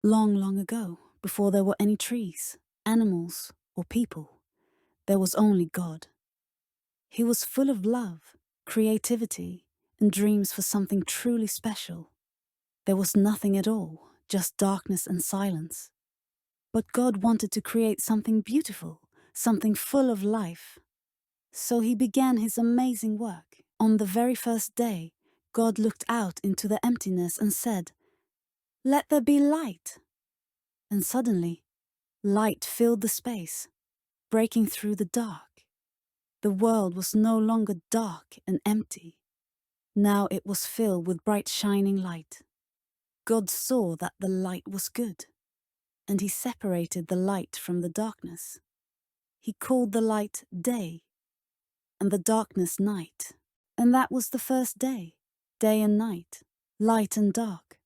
Long, long ago, before there were any trees, animals, or people, there was only God. He was full of love, creativity, and dreams for something truly special. There was nothing at all, just darkness and silence. But God wanted to create something beautiful, something full of life. So he began his amazing work. On the very first day, God looked out into the emptiness and said, "Let there be light." And suddenly, light filled the space, breaking through the dark. The world was no longer dark and empty. Now it was filled with bright shining light. God saw that the light was good, and he separated the light from the darkness. He called the light day, and the darkness night. And that was the first day, day and night, light and dark.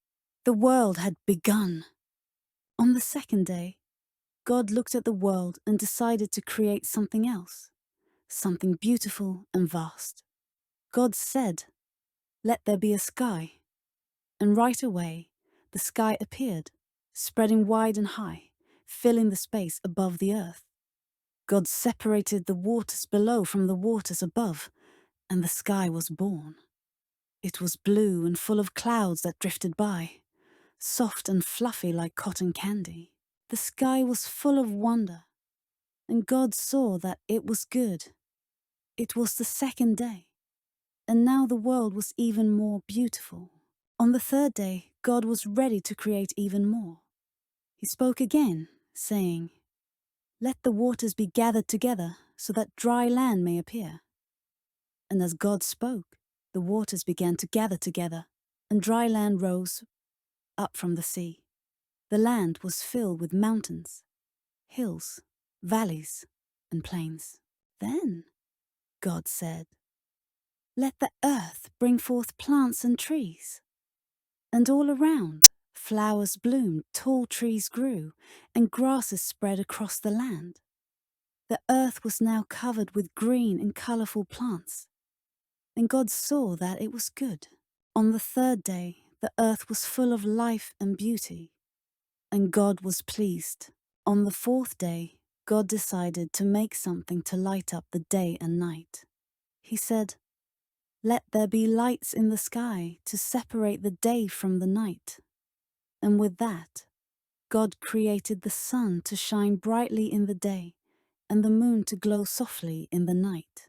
The world had begun. On the second day, God looked at the world and decided to create something else, something beautiful and vast. God said, "Let there be a sky." And right away, the sky appeared, spreading wide and high, filling the space above the earth. God separated the waters below from the waters above, and the sky was born. It was blue and full of clouds that drifted by, soft and fluffy like cotton candy. The sky was full of wonder, and God saw that it was good. It was the second day, and now the world was even more beautiful. On the third day, God was ready to create even more. He spoke again, saying, "Let the waters be gathered together so that dry land may appear." And as God spoke, the waters began to gather together, and dry land rose up from the sea. The land was filled with mountains, hills, valleys, and plains. Then God said, "Let the earth bring forth plants and trees." And all around, flowers bloomed, tall trees grew, and grasses spread across the land. The earth was now covered with green and colorful plants. And God saw that it was good. On the third day, the earth was full of life and beauty, and God was pleased. On the fourth day, God decided to make something to light up the day and night. He said, "Let there be lights in the sky to separate the day from the night." And with that, God created the sun to shine brightly in the day and the moon to glow softly in the night.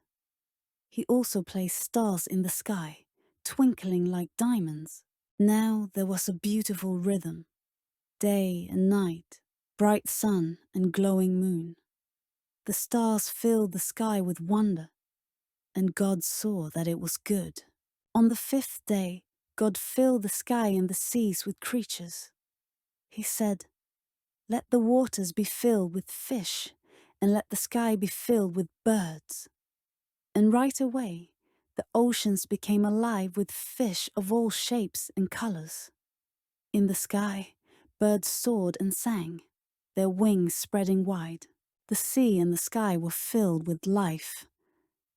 He also placed stars in the sky, twinkling like diamonds. Now there was a beautiful rhythm, day and night, bright sun and glowing moon. The stars filled the sky with wonder, and God saw that it was good. On the fifth day, God filled the sky and the seas with creatures. He said, "Let the waters be filled with fish, and let the sky be filled with birds." And right away, the oceans became alive with fish of all shapes and colors. In the sky, birds soared and sang, their wings spreading wide. The sea and the sky were filled with life,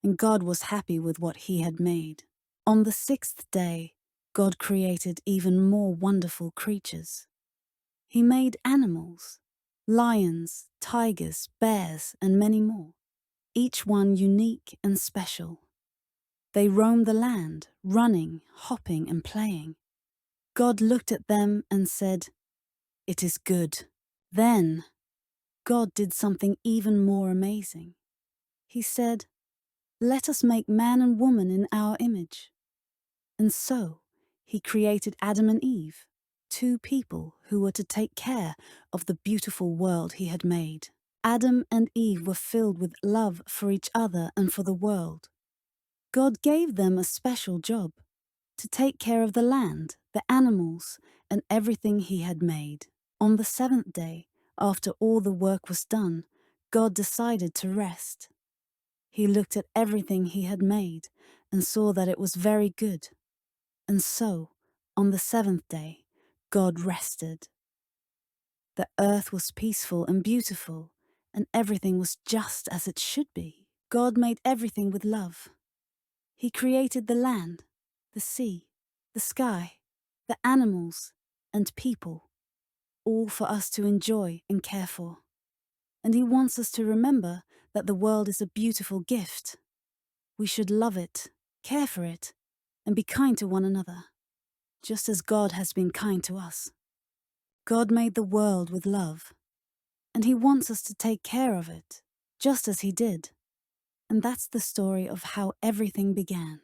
and God was happy with what he had made. On the sixth day, God created even more wonderful creatures. He made animals, lions, tigers, bears, and many more, each one unique and special. They roamed the land, running, hopping, and playing. God looked at them and said, "It is good." Then God did something even more amazing. He said, "Let us make man and woman in our image." And so he created Adam and Eve, two people who were to take care of the beautiful world he had made. Adam and Eve were filled with love for each other and for the world. God gave them a special job, to take care of the land, the animals, and everything he had made. On the seventh day, after all the work was done, God decided to rest. He looked at everything he had made and saw that it was very good. And so, on the seventh day, God rested. The earth was peaceful and beautiful, and everything was just as it should be. God made everything with love. He created the land, the sea, the sky, the animals, and people, all for us to enjoy and care for. And He wants us to remember that the world is a beautiful gift. We should love it, care for it, and be kind to one another, just as God has been kind to us. God made the world with love, and He wants us to take care of it, just as He did. And that's the story of how everything began.